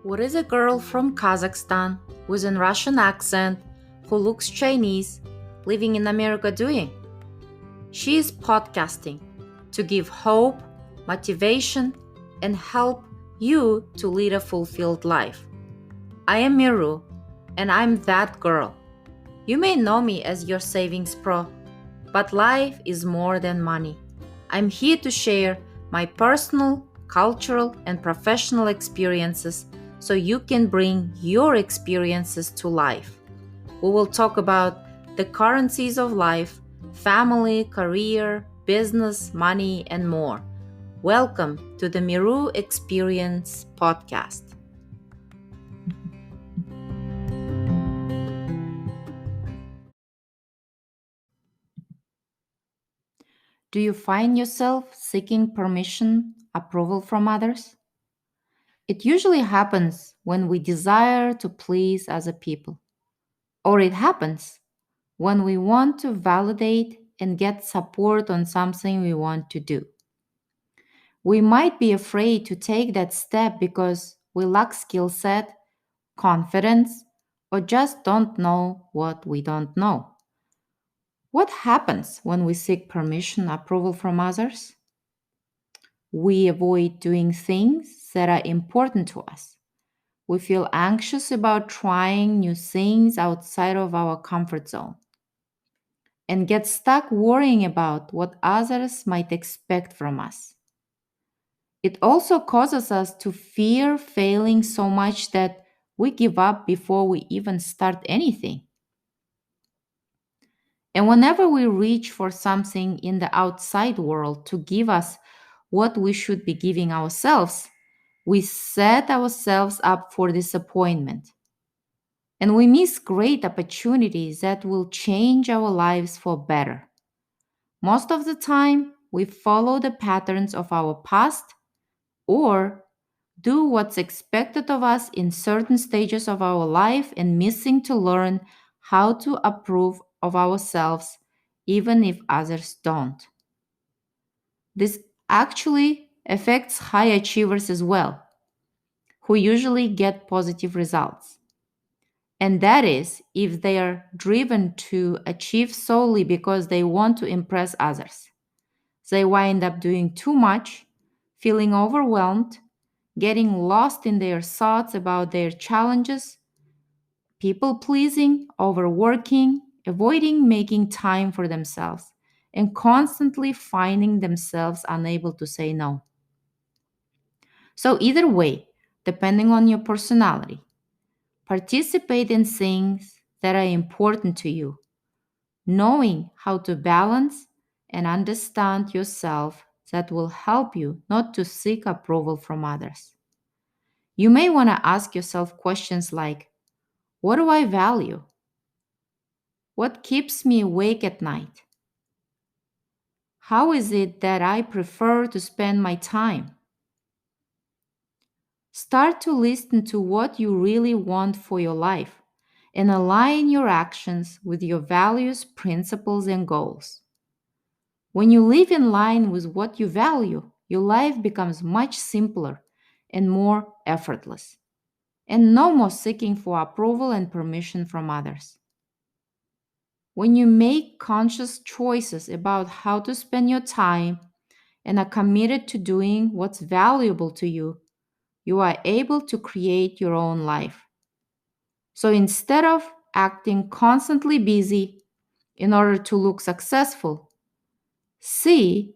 What is a girl from Kazakhstan with a Russian accent who looks Chinese living in America doing? She is podcasting to give hope, motivation, and help you to lead a fulfilled life. I am Miru, and I'm that girl. You may know me as your savings pro, but life is more than money. I'm here to share my personal, cultural, and professional experiences so you can bring your experiences to life. We will talk about the currencies of life, family, career, business, money, and more. Welcome to the Miru Experience podcast. Do you find yourself seeking permission, approval from others? It usually happens when we desire to please other people, or it happens when we want to validate and get support on something we want to do. We might be afraid to take that step because we lack skill set, confidence, or just don't know what we don't know. What happens when we seek permission, approval from others? We avoid doing things that are important to us. We feel anxious about trying new things outside of our comfort zone and get stuck worrying about what others might expect from us. It also causes us to fear failing so much that we give up before we even start anything. And whenever we reach for something in the outside world to give us what we should be giving ourselves, we set ourselves up for disappointment. And we miss great opportunities that will change our lives for better. Most of the time, we follow the patterns of our past or do what's expected of us in certain stages of our life and missing to learn how to approve of ourselves even if others don't. This actually affects high achievers as well, who usually get positive results. And that is if they are driven to achieve solely because they want to impress others. They wind up doing too much, feeling overwhelmed, getting lost in their thoughts about their challenges, people pleasing, overworking, avoiding making time for themselves, and constantly finding themselves unable to say no. So, either way, depending on your personality, participate in things that are important to you, knowing how to balance and understand yourself that will help you not to seek approval from others. You may want to ask yourself questions like, what do I value? What keeps me awake at night? How is it that I prefer to spend my time? Start to listen to what you really want for your life and align your actions with your values, principles, and goals. When you live in line with what you value, your life becomes much simpler and more effortless, and no more seeking for approval and permission from others. When you make conscious choices about how to spend your time and are committed to doing what's valuable to you, you are able to create your own life. So instead of acting constantly busy in order to look successful, see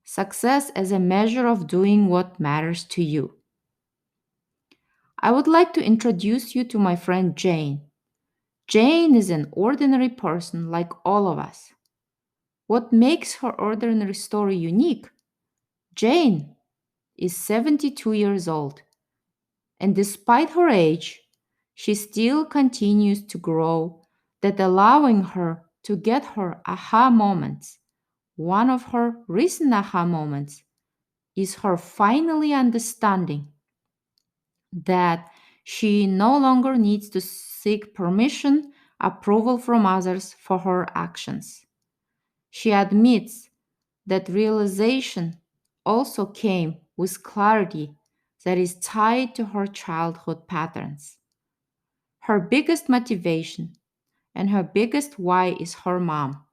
success as a measure of doing what matters to you. I would like to introduce you to my friend Jane. Jane is an ordinary person like all of us. What makes her ordinary story unique? Jane is 72 years old, and despite her age, she still continues to grow, that allowing her to get her aha moments. One of her recent aha moments is her finally understanding that she no longer needs to seek permission, approval from others for her actions. She admits that realization also came with clarity that is tied to her childhood patterns. Her biggest motivation and her biggest why is her mom.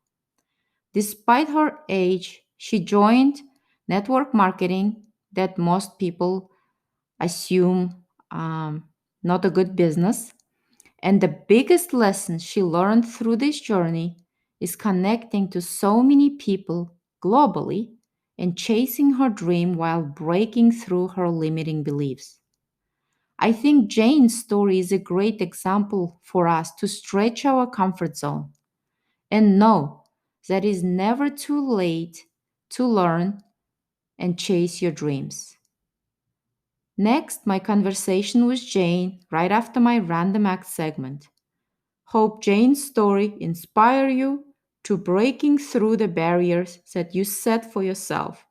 Despite her age, she joined network marketing that most people assume not a good business. And the biggest lesson she learned through this journey is connecting to so many people globally and chasing her dream while breaking through her limiting beliefs. I think Jane's story is a great example for us to stretch our comfort zone and know that it's never too late to learn and chase your dreams. Next, my conversation with Jane right after my random act segment. Hope Jane's story inspire you to breaking through the barriers that you set for yourself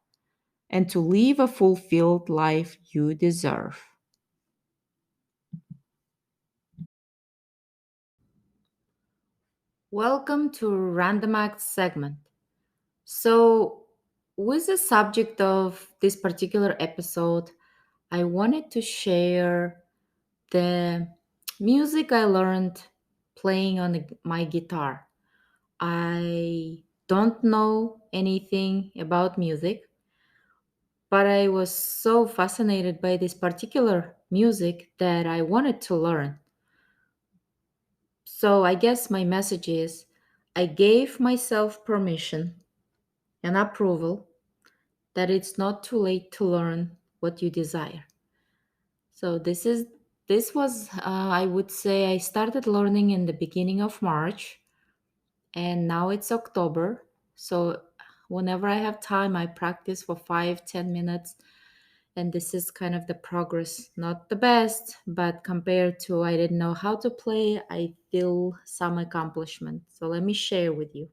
and to live a fulfilled life you deserve. Welcome to Random Act segment. So, with the subject of this particular episode, I wanted to share the music I learned playing on my guitar. I don't know anything about music, but I was so fascinated by this particular music that I wanted to learn. So I guess my message is I gave myself permission and approval that it's not too late to learn what you desire. So this was I would say I started learning in the beginning of March and now it's October. So whenever I have time, I practice for 5-10 minutes. And this is kind of the progress. Not the best, but compared to I didn't know how to play, I feel some accomplishment. So let me share with you.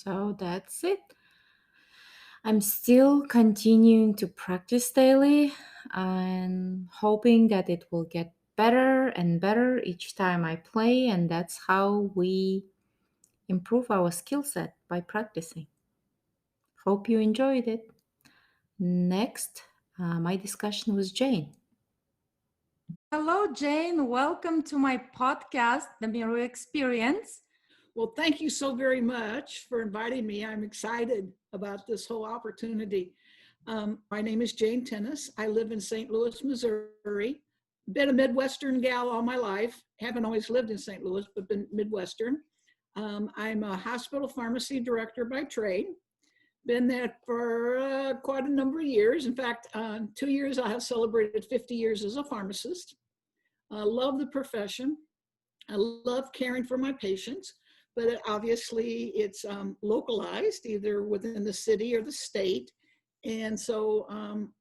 So that's it. I'm still continuing to practice daily and hoping that it will get better and better each time I play. And that's how we improve our skill set by practicing. Hope you enjoyed it. Next, my discussion with Jane. Hello, Jane. Welcome to my podcast, The Mirror Experience. Well, thank you so very much for inviting me. I'm excited about this whole opportunity. My name is Jane Tennis. I live in St. Louis, Missouri. Been a Midwestern gal all my life. Haven't always lived in St. Louis, but been Midwestern. I'm a hospital pharmacy director by trade. Been there for quite a number of years. In fact, 2 years I have celebrated 50 years as a pharmacist. I love the profession. I love caring for my patients, but obviously it's localized either within the city or the state. And so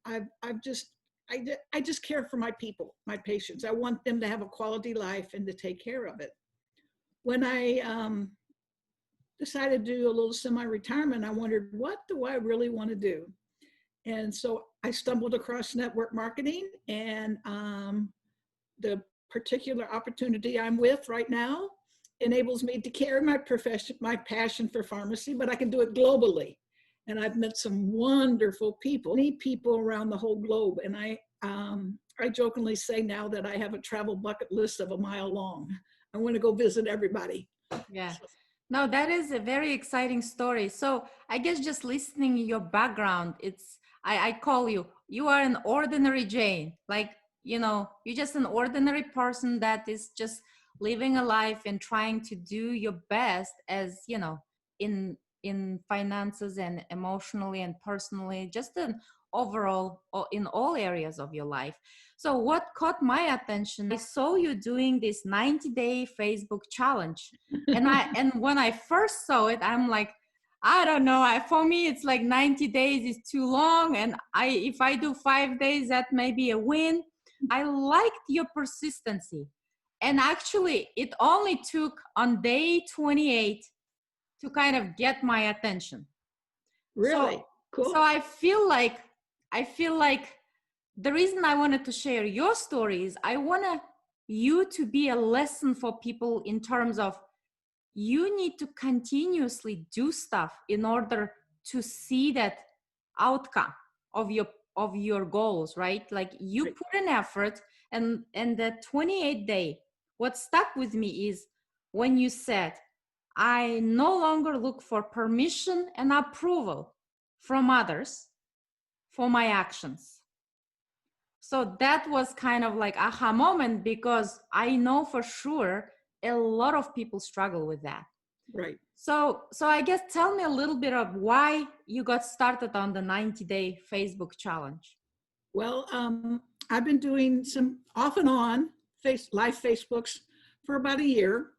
I just care for my people, my patients. I want them to have a quality life and to take care of it. When I decided to do a little semi-retirement, I wondered, what do I really want to do? And so I stumbled across network marketing, and the particular opportunity I'm with right now enables me to carry my profession, my passion for pharmacy, but I can do it globally. And I've met some wonderful people, many people around the whole globe. And I jokingly say now that I have a travel bucket list of a mile long. I want to go visit everybody. Yeah. No, that is a very exciting story. So I guess just listening your background, I call you are an ordinary Jane. Like, you're just an ordinary person that is just living a life and trying to do your best as, in finances and emotionally and personally, just an overall in all areas of your life. So what caught my attention, I saw you doing this 90-day Facebook challenge. And when I first saw it, I'm like, I don't know. For me, it's like 90 days is too long. And if I do 5 days, that may be a win. I liked your persistency. And actually, it only took on day 28 to kind of get my attention. Really? So, Cool. so I feel like the reason I wanted to share your story is I want you to be a lesson for people in terms of you need to continuously do stuff in order to see that outcome of your goals, right? Like you Right. put an effort, and the 28-day, what stuck with me is when you said, I no longer look for permission and approval from others for my actions. So that was kind of like aha moment, because I know for sure a lot of people struggle with that. Right. So I guess tell me a little bit of why you got started on the 90-day Facebook challenge. Well, I've been doing some off and on live Facebooks for about a year,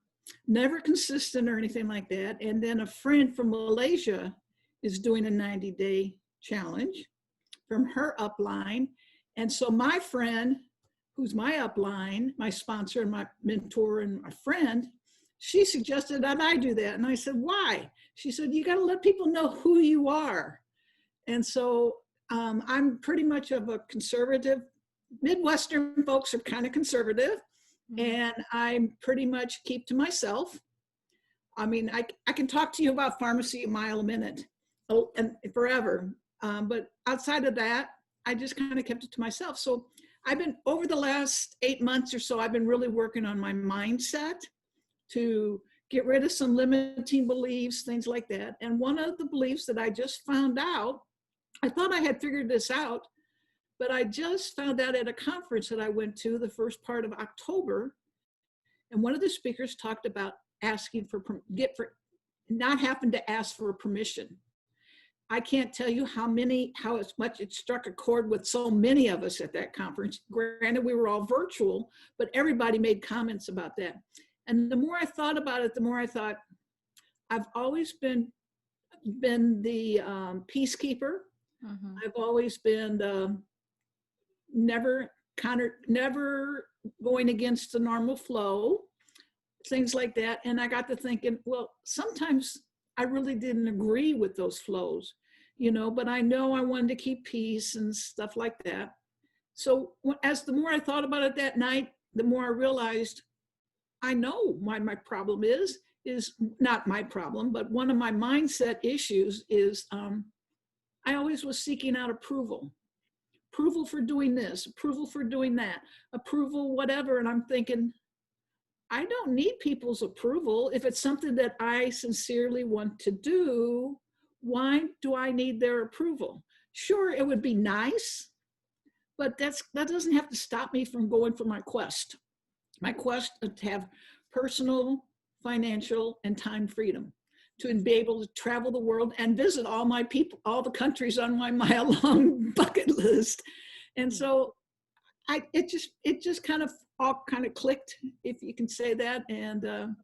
never consistent or anything like that. And then a friend from Malaysia is doing a 90-day challenge from her upline. And so my friend, who's my upline, my sponsor and my mentor and my friend, she suggested that I do that. And I said, why? She said, you got to let people know who you are. And so I'm pretty much of a conservative. Midwestern folks are kind of conservative, and I pretty much keep to myself. I mean, I can talk to you about pharmacy a mile a minute, and forever. But outside of that, I just kind of kept it to myself. So I've been, over the last 8 months or so, I've been really working on my mindset to get rid of some limiting beliefs, things like that. And one of the beliefs that I just found out, I thought I had figured this out, but I just found out at a conference that I went to the first part of October. And one of the speakers talked about asking for, not having to ask for permission. I can't tell you how much it struck a chord with so many of us at that conference. Granted, we were all virtual, but everybody made comments about that. And the more I thought about it, the more I thought, I've always been the peacekeeper. Mm-hmm. I've always been never going against the normal flow, things like that. And I got to thinking, well, sometimes I really didn't agree with those flows, but I know I wanted to keep peace and stuff like that. So as the more I thought about it that night, the more I realized I know why my problem is not my problem, but one of my mindset issues is I always was seeking out approval for doing this, approval for doing that, approval, whatever. And I'm thinking, I don't need people's approval. If it's something that I sincerely want to do, why do I need their approval? Sure, it would be nice, but that doesn't have to stop me from going for my quest. My quest to have personal, financial, and time freedom, to be able to travel the world and visit all my people, all the countries on my mile-long bucket list. And so it just kind of all kind of clicked, if you can say that. And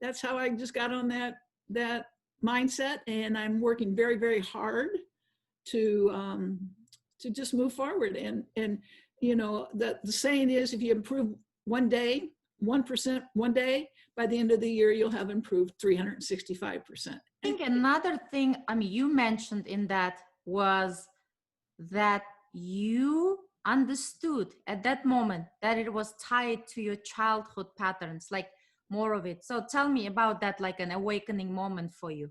that's how I just got on that mindset. And I'm working very, very hard to just move forward. And the saying is, if you improve 1% one day, by the end of the year, you'll have improved 365%. I think another thing, you mentioned in that was that you understood at that moment that it was tied to your childhood patterns, like more of it. So tell me about that, like an awakening moment for you.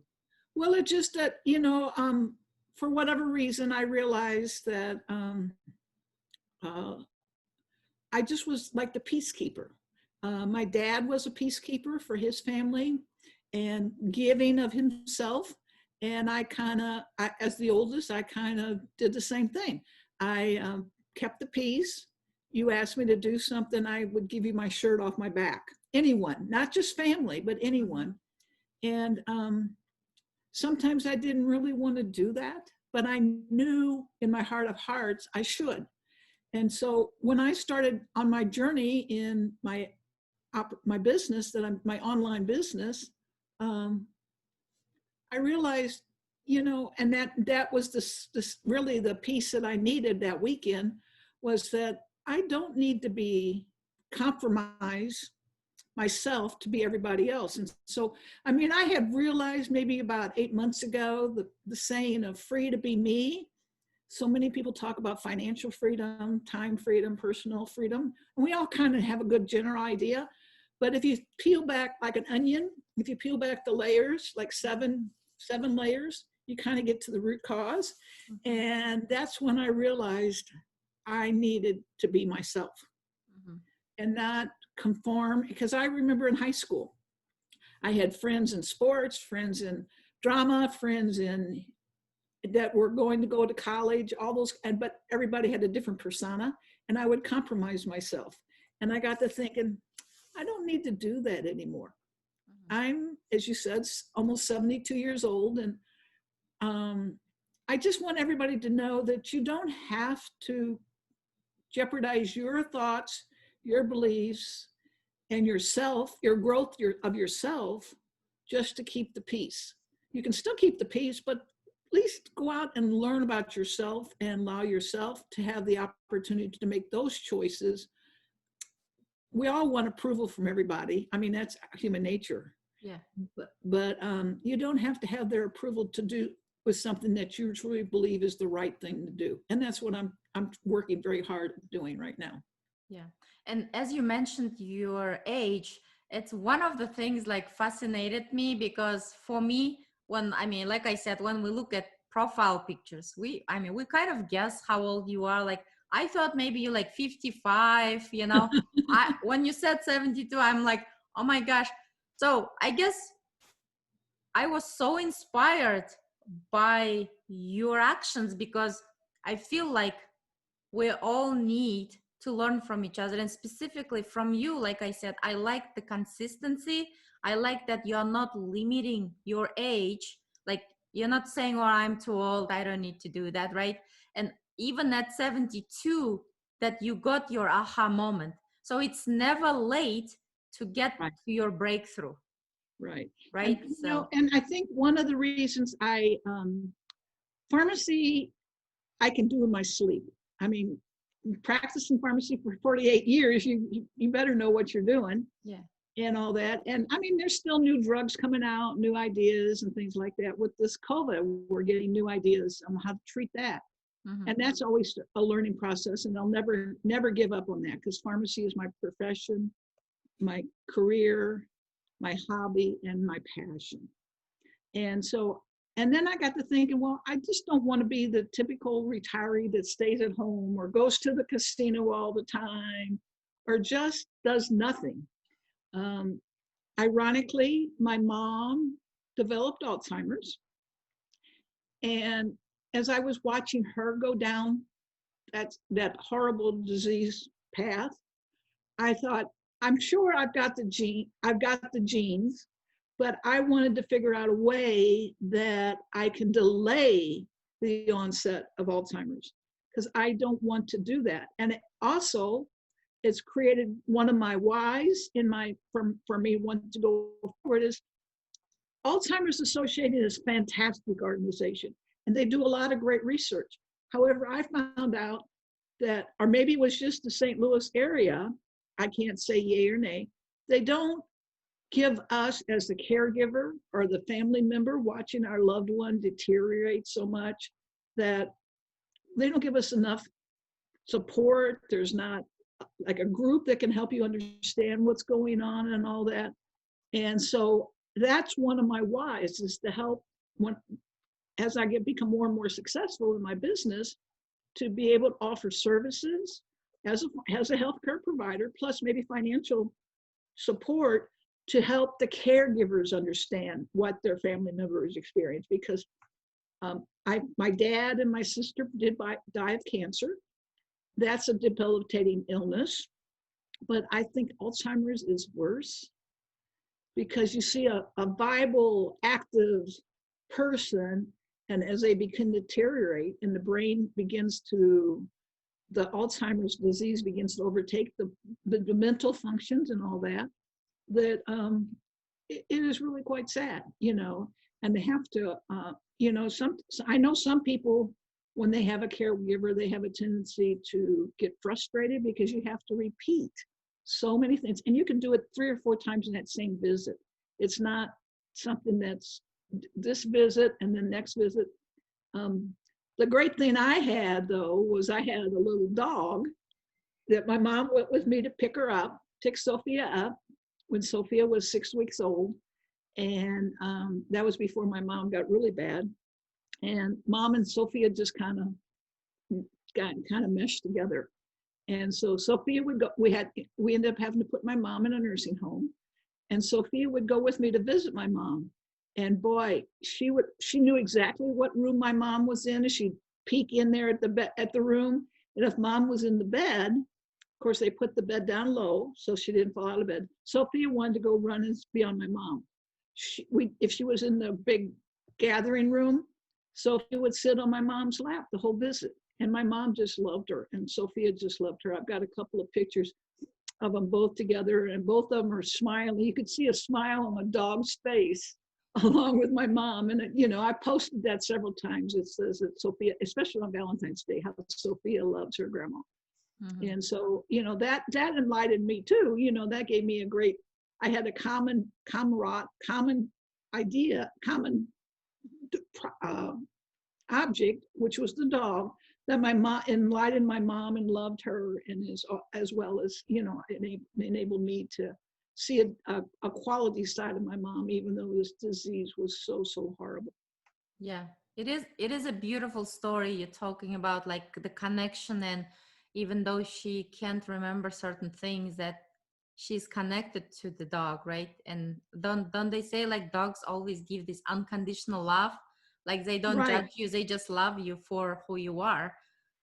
Well, it's just that, for whatever reason, I realized that uh, I just was like the peacekeeper. My dad was a peacekeeper for his family and giving of himself. And I kind of, as the oldest, I kind of did the same thing. I kept the peace. You asked me to do something, I would give you my shirt off my back. Anyone, not just family, but anyone. And sometimes I didn't really want to do that, but I knew in my heart of hearts I should. And so when I started on my journey in my business, my online business, um, I realized, and that was this really the piece that I needed that weekend, was that I don't need to be compromised myself to be everybody else. And so, I mean, I had realized maybe about 8 months ago the saying of free to be me. So many people talk about financial freedom, time freedom, personal freedom, and we all kind of have a good general idea. But if you peel back like an onion, if you peel back the layers, like seven layers, you kind of get to the root cause. And that's when I realized I needed to be myself and not conform. Because I remember in high school, I had friends in sports, friends in drama, friends in that were going to go to college, all those, but everybody had a different persona, and I would compromise myself. And I got to thinking, I don't need to do that anymore. I'm, as you said, almost 72 years old, and I just want everybody to know that you don't have to jeopardize your thoughts, your beliefs, and yourself, your growth of yourself, just to keep the peace. You can still keep the peace, but at least go out and learn about yourself and allow yourself to have the opportunity to make those choices. We all want approval from everybody. I mean, that's human nature. Yeah. But you don't have to have their approval to do with something that you truly believe is the right thing to do. And that's what I'm working very hard at doing right now. Yeah. And as you mentioned your age, it's one of the things like fascinated me, because for me, when I mean, like I said, when we look at profile pictures, we kind of guess how old you are. Like I thought maybe you're like 55, you know. When you said 72, I'm like, oh my gosh. So I guess I was so inspired by your actions, because I feel like we all need to learn from each other, and specifically from you. Like I said, I like the consistency. I like that you're not limiting your age. Like you're not saying, oh, I'm too old, I don't need to do that, right? And even at 72, that you got your aha moment. So it's never late to get Right. to your breakthrough. Right. Right. And, So and I think one of the reasons pharmacy, I can do in my sleep. I mean, practicing pharmacy for 48 years, you better know what you're doing. yeah. And all that. And I mean, there's still new drugs coming out, new ideas and things like that. With this COVID, we're getting new ideas on how to treat that. Mm-hmm. And that's always a learning process. And I'll never give up on that, because pharmacy is my profession, my career, my hobby, and my passion. And so, and then I got to thinking, well, I just don't want to be the typical retiree that stays at home or goes to the casino all the time or just does nothing. Ironically, my mom developed Alzheimer's. And as I was watching her go down that horrible disease path, I thought, I'm sure I've got the genes, but I wanted to figure out a way that I can delay the onset of Alzheimer's, because I don't want to do that. And it also, it's created one of my whys for me wanting to go forward is Alzheimer's Association is a fantastic organization, and they do a lot of great research. However, I found out that, or maybe it was just the St. Louis area, I can't say yay or nay, they don't give us as the caregiver or the family member watching our loved one deteriorate so much that they don't give us enough support. There's not like a group that can help you understand what's going on and all that. And so that's one of my whys, is to help when, as I become more and more successful in my business, to be able to offer services as a healthcare provider, plus maybe financial support to help the caregivers understand what their family members experience. Because my dad and my sister did die of cancer. That's a debilitating illness. But I think Alzheimer's is worse, because you see a Bible active person, and as they begin to deteriorate and the brain begins to, the Alzheimer's disease begins to overtake the mental functions and all that, that it is really quite sad, and they have to, I know some people, when they have a caregiver, they have a tendency to get frustrated because you have to repeat so many things, and you can do it 3 or 4 times in that same visit. It's not something that's this visit and then next visit. The great thing I had, though, was I had a little dog that my mom went with me to pick Sophia up when Sophia was 6 weeks old. And that was before my mom got really bad. And mom and Sophia just kind of meshed together. And so Sophia would go, we ended up having to put my mom in a nursing home. And Sophia would go with me to visit my mom. And boy, she knew exactly what room my mom was in. She'd peek in there at the room. And if mom was in the bed, of course, they put the bed down low so she didn't fall out of bed. Sophia wanted to go run and be on my mom. If she was in the big gathering room, Sophia would sit on my mom's lap the whole visit. And my mom just loved her, and Sophia just loved her. I've got a couple of pictures of them both together, and both of them are smiling. You could see a smile on a dog's face along with my mom. And, I posted that several times. It says that Sophia, especially on Valentine's Day, how Sophia loves her grandma. Mm-hmm. And so, that enlightened me too. That gave me I had a common idea, common object, which was the dog, that my mom enlightened my mom and loved her, and as well as, it enabled me to see a quality side of my mom, even though this disease was so horrible. Yeah, it is a beautiful story you're talking about, like the connection, and even though she can't remember certain things, that she's connected to the dog, right? And don't they say, like, dogs always give this unconditional love, like they don't judge you, they just love you for who you are.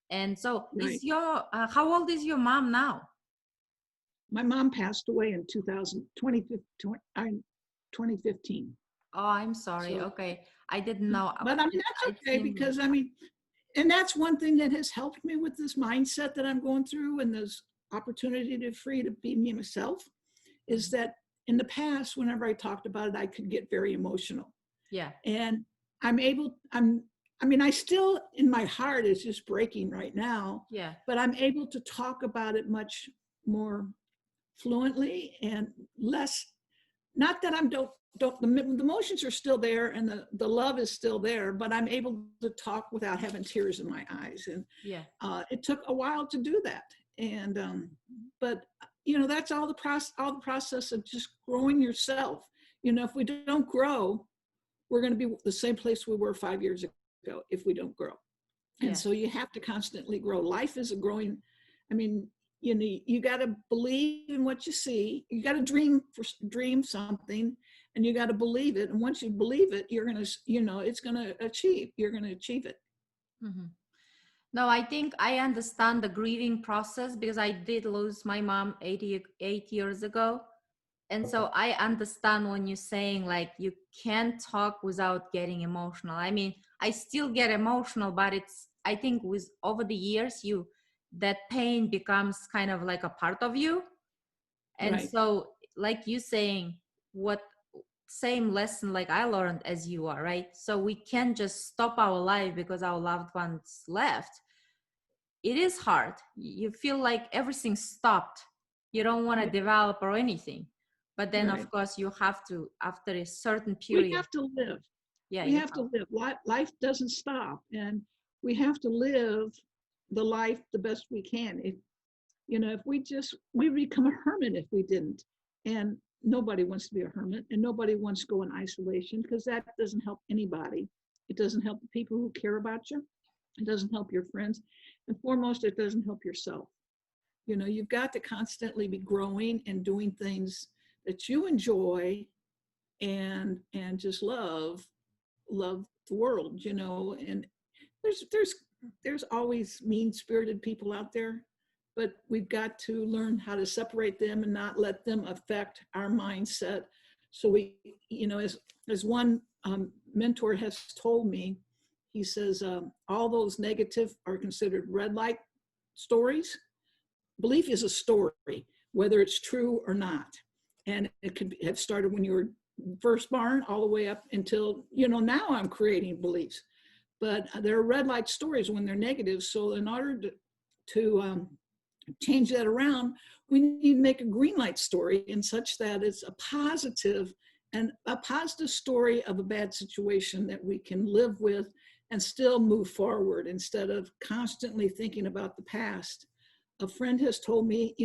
And so is your how old is your mom now? My mom passed away in 2015. Oh, I'm sorry. So, okay, I didn't know. But I mean, that's okay, because and that's one thing that has helped me with this mindset that I'm going through, and this opportunity to be me myself, is that in the past, whenever I talked about it, I could get very emotional. Yeah. And I still, in my heart, is just breaking right now. Yeah. But I'm able to talk about it much more fluently and less, not that the emotions are still there and the love is still there, but I'm able to talk without having tears in my eyes. And yeah, it took a while to do that. And, but that's all the process of just growing yourself. If we don't grow, we're going to be the same place we were 5 years ago if we don't grow. And so you have to constantly grow. Life is a growing, you got to believe in what you see. You got to dream something, and you got to believe it. And once you believe it, you're going to, you're going to achieve it. Mm-hmm. No, I think I understand the grieving process, because I did lose my mom 88 years ago. And so I understand when you're saying, like, you can't talk without getting emotional. I still get emotional, but I think over the years, that pain becomes kind of like a part of you. And so, like you saying, same lesson like I learned as you are, right? So we can't just stop our life because our loved ones left. It is hard. You feel like everything stopped. You don't want to develop or anything. But then, of course, you have to, after a certain period. We have to live. Yeah, we have to live. Life doesn't stop. And we have to live the life the best we can. If we become a hermit if we didn't. And nobody wants to be a hermit, and nobody wants to go in isolation, because that doesn't help anybody. It doesn't help the people who care about you. It doesn't help your friends. And foremost, it doesn't help yourself. You've got to constantly be growing and doing things that you enjoy, and just love the world, and there's always mean-spirited people out there, but we've got to learn how to separate them and not let them affect our mindset. So we, as one mentor has told me, he says, all those negative are considered red light stories. Belief is a story, whether it's true or not. And it could have started when you were first born all the way up until, now I'm creating beliefs. But there are red light stories when they're negative. So in order to change that around, we need to make a green light story in such that it's a positive story of a bad situation that we can live with and still move forward instead of constantly thinking about the past. A friend has told me,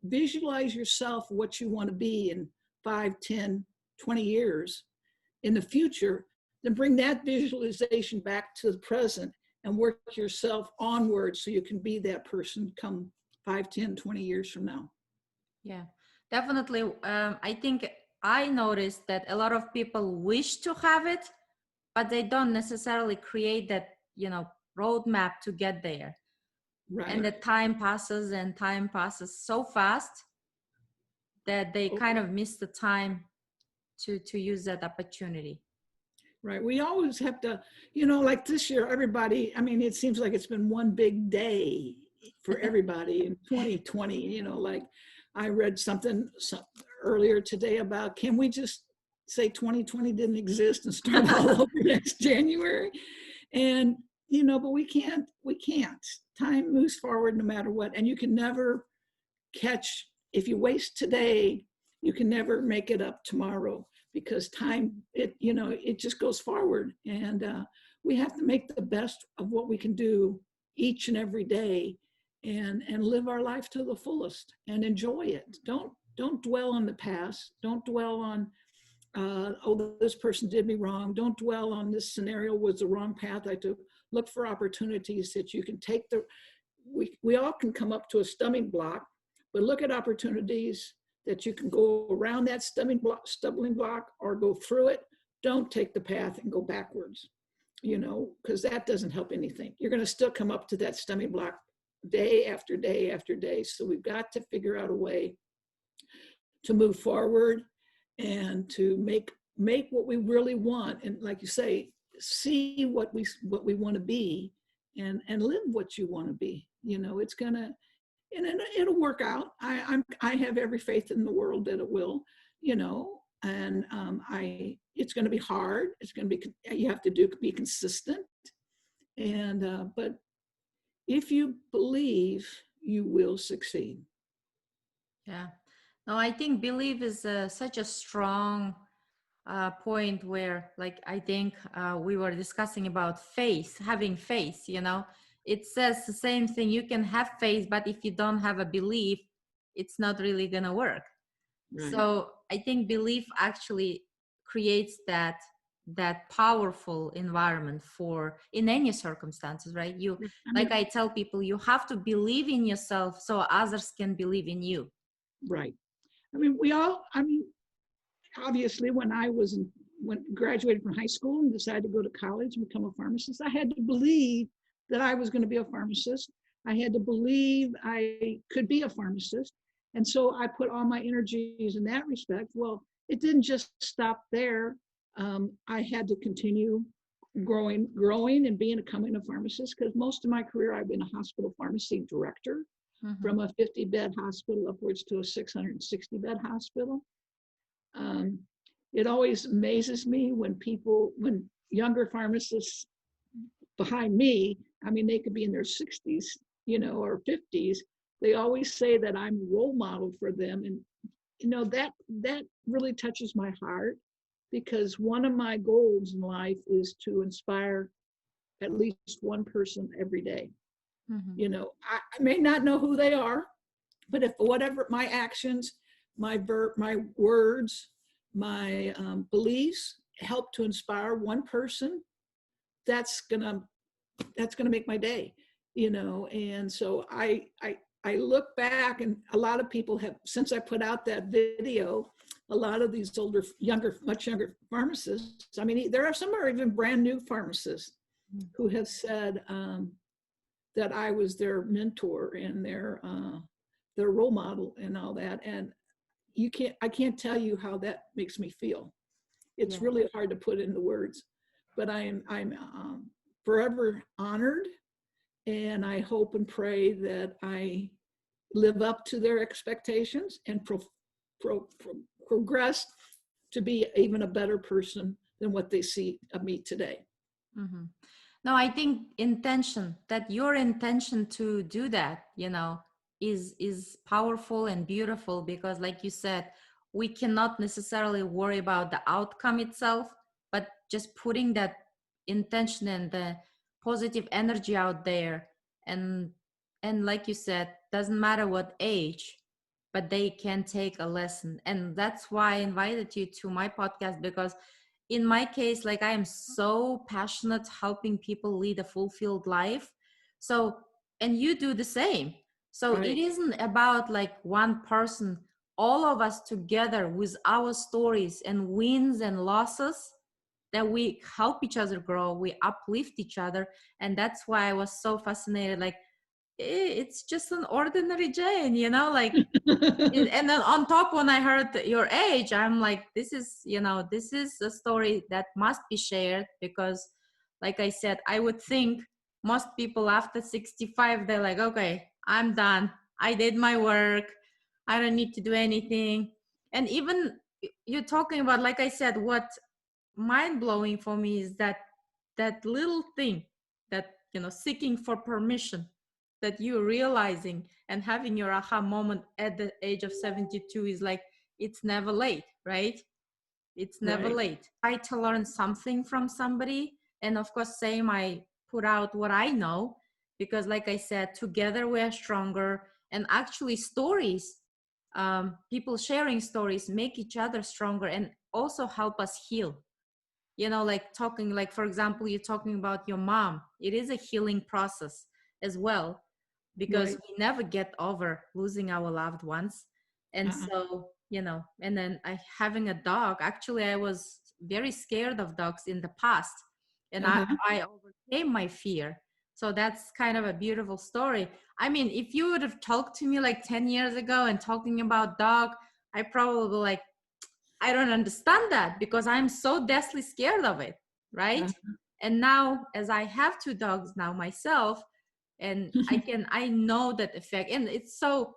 visualize yourself what you want to be in 5, 10, 20 years in the future, then bring that visualization back to the present and work yourself onward so you can be that person come 5, 10, 20 years from now. Yeah, definitely. I think I noticed that a lot of people wish to have it, but they don't necessarily create that, roadmap to get there. Right. And the time passes so fast that they kind of miss the time to use that opportunity. Right. We always have to, like this year, everybody, it seems like it's been one big day for everybody in 2020. Like I read something earlier today about, can we just say 2020 didn't exist and start all over next January? And, but we can't. Time moves forward no matter what. And you can never catch, if you waste today, you can never make it up tomorrow, because time, it just goes forward. And we have to make the best of what we can do each and every day, and live our life to the fullest and enjoy it. Don't dwell on the past. Don't dwell on, this person did me wrong. Don't dwell on this scenario was the wrong path I took. Look for opportunities that you can take. We all can come up to a stumbling block, but look at opportunities that you can go around that stumbling block or go through it. Don't take the path and go backwards, because that doesn't help anything. You're going to still come up to that stumbling block day after day after day. So we've got to figure out a way to move forward and to make what we really want. And like you say, see what we want to be, and live what you want to be. It's gonna, and it'll work out. I have every faith in the world that it will, and it's going to be hard. It's going to be, you have to be consistent, and but if you believe, you will succeed. Yeah. No, I think belief is such a strong point where, like, I think we were discussing about faith, having faith, it says the same thing. You can have faith, but if you don't have a belief, it's not really going to work. Right. So I think belief actually creates that powerful environment for in any circumstances, right? Like I tell people, you have to believe in yourself so others can believe in you. Right. Obviously, when graduated from high school and decided to go to college and become a pharmacist, I had to believe that I was going to be a pharmacist. I had to believe I could be a pharmacist. And so I put all my energies in that respect. Well, it didn't just stop there. I had to continue growing and becoming a pharmacist, because most of my career I've been a hospital pharmacy director, from a 50-bed hospital upwards to a 660-bed hospital. It always amazes me when younger pharmacists behind me, they could be in their 60s, or 50s. They always say that I'm a role model for them. And, that really touches my heart, because one of my goals in life is to inspire at least one person every day. Mhm. You know, I may not know who they are, but if whatever my actions, my words, my beliefs help to inspire one person, that's gonna make my day, you know. And so I look back, and a lot of people have, since I put out that video, a lot of these older, younger, much younger pharmacists. I mean, there are some are even brand new pharmacists who have said that I was their mentor and their role model and all that. And I can't tell you how that makes me feel. It's Yeah. really hard to put into words, but I'm forever honored, and I hope and pray that I live up to their expectations and progress to be even a better person than what they see of me today. Mhm. No, I think intention, that your intention to do that, is powerful and beautiful, because like you said, we cannot necessarily worry about the outcome itself, but just putting that intention and the positive energy out there. And like you said, doesn't matter what age, but they can take a lesson. And that's why I invited you to my podcast, because in my case, like, I am so passionate helping people lead a fulfilled life. So, and you do the same. So it Right. isn't about like one person, all of us together with our stories and wins and losses, that we help each other grow, we uplift each other. And that's why I was so fascinated. Like, it's just an ordinary Jane, like, and then on top, when I heard your age, I'm like, this is a story that must be shared, because like I said, I would think most people after 65, they're like, okay, I'm done, I did my work, I don't need to do anything. And even you're talking about, like I said, what mind blowing for me is that little thing, that seeking for permission, that you're realizing and having your aha moment at the age of 72 is like, it's never late, right? It's never Right. late. I to learn something from somebody, and of course same, I put out what I know, because like I said, together we are stronger. And actually stories, people sharing stories make each other stronger and also help us heal. Like talking, like for example, you're talking about your mom, it is a healing process as well, because Right. we never get over losing our loved ones. And Uh-uh. so, and then I having a dog, actually I was very scared of dogs in the past, and Uh-huh. I overcame my fear. So that's kind of a beautiful story. I mean, if you would have talked to me like 10 years ago and talking about dog, I probably like, I don't understand that, because I'm so deathly scared of it, right? Uh-huh. And now, as I have two dogs now myself, and I know that effect. And it's so,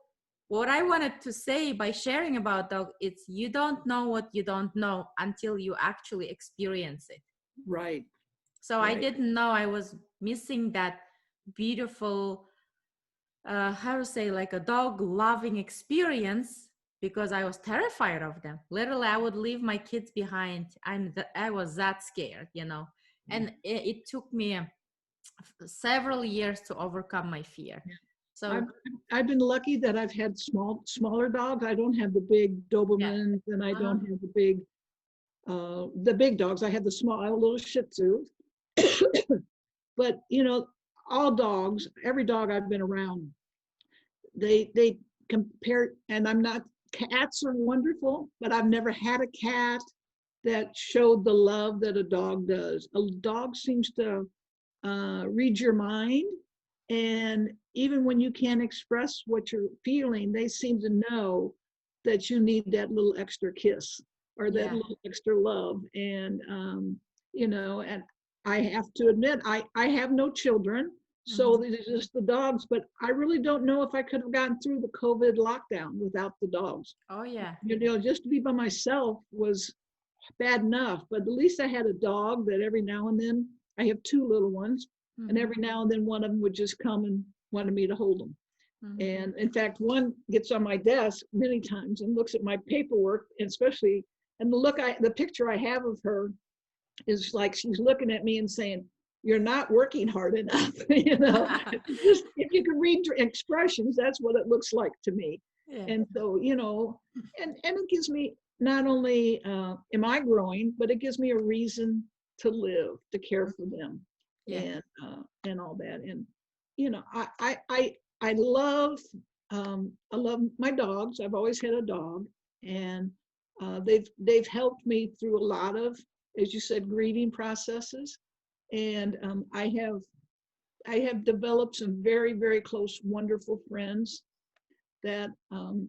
what I wanted to say by sharing about dog, it's, you don't know what you don't know until you actually experience it. Right. So I Right. didn't know I was missing that beautiful, how to say, like a dog loving experience, because I was terrified of them. Literally, I would leave my kids behind. I was that scared, and it took me several years to overcome my fear. I've So I've been lucky that I've had smaller dogs. I don't have the big yeah. Dobermans, and I Uh-huh. don't have the big dogs. I had the small, I have a little Shih Tzu. But all dogs, every dog I've been around, they compare, and I'm not, cats are wonderful, but I've never had a cat that showed the love that a dog does. A dog seems to read your mind, and even when you can't express what you're feeling, they seem to know that you need that little extra kiss or that Yeah. little extra love. And and I have to admit, I have no children, so Mhm. it's just the dogs. But I really don't know if I could have gotten through the COVID lockdown without the dogs. Oh yeah. Just to be by myself was bad enough, but at least I had a dog that every now and then, I have two little ones, and Mhm. every now and then one of them would just come and wanted me to hold them. Mhm. And in fact, one gets on my desk many times and looks at my paperwork, and especially, and the picture I have of her is like she's looking at me and saying, you're not working hard enough. Just if you can read expressions, that's what it looks like to me. Yeah. And so, and it gives me, not only am I growing, but it gives me a reason to live, to care for them, Yeah. and all that. And I love I love my dogs. I've always had a dog, and they've helped me through a lot of, as you said, grieving processes. And I have developed some very, very close, wonderful friends that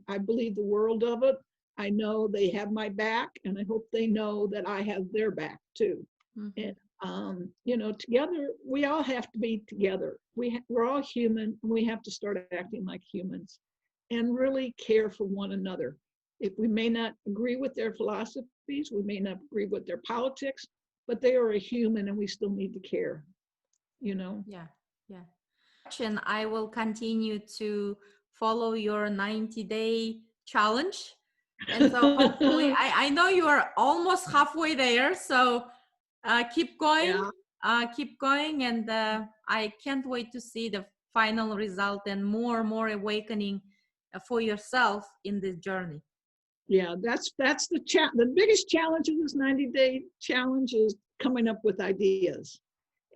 I believe the world of it. I know they have my back, and I hope they know that I have their back too. Mhm. And together, we all have to be together. We're all human, and we have to start acting like humans and really care for one another. If we may not agree with their philosophies, we may not agree with their politics, but they are a human, and we still need to care. Yeah. Yeah. And I will continue to follow your 90-day challenge. And so hopefully, I know you are almost halfway there. So keep going, Yeah. keep going. And I can't wait to see the final result and more awakening for yourself in this journey. Yeah, that's the biggest challenge of this 90-day challenge is coming up with ideas.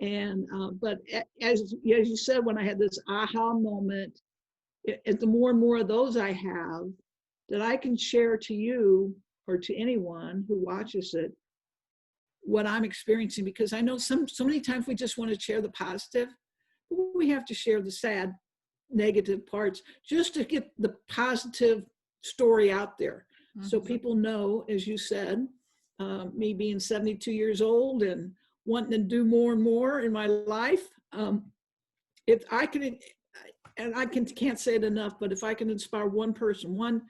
And but as you said, when I had this aha moment, the more and more of those I have, that I can share to you or to anyone who watches it what I'm experiencing, because I know so many times we just want to share the positive, but we have to share the sad, negative parts just to get the positive story out there. So people know, as you said, me being 72 years old and wanting to do more and more in my life, if I can, and can't say it enough, but if I can inspire one person, one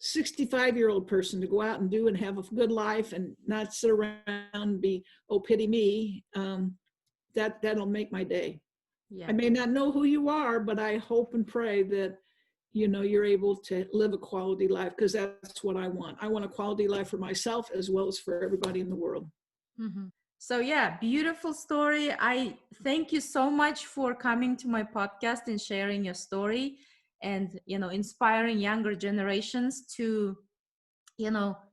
65-year-old person to go out and do and have a good life and not sit around and be, oh, pity me, that'll make my day. Yeah. I may not know who you are, but I hope and pray that you're able to live a quality life, because that's what I want. I want a quality life for myself as well as for everybody in the world. Mm-hmm. So yeah, beautiful story. I thank you so much for coming to my podcast and sharing your story, and inspiring younger generations to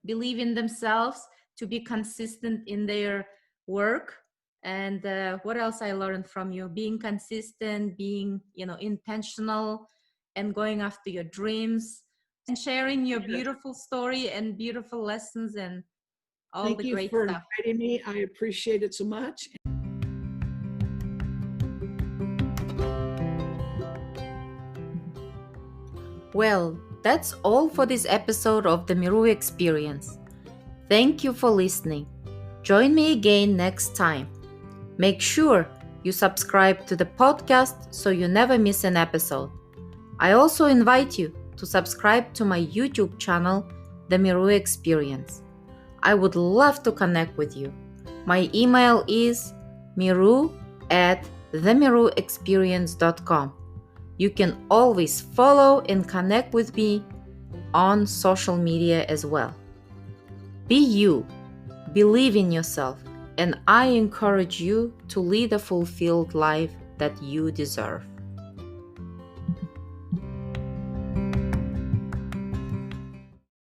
believe in themselves, to be consistent in their work. And what else I learned from you? Being consistent, being intentional, and going after your dreams, and sharing your beautiful story and beautiful lessons and all Thank the you great for stuff. inviting me. I appreciate it so much. Well, that's all for this episode of the Miru Experience. Thank you for listening. Join me again next time. Make sure you subscribe to the podcast so you never miss an episode. I also invite you to subscribe to my YouTube channel, The Miru Experience. I would love to connect with you. My email is miru@themiruexperience.com. You can always follow and connect with me on social media as well. Be you, believe in yourself, and I encourage you to lead a fulfilled life that you deserve.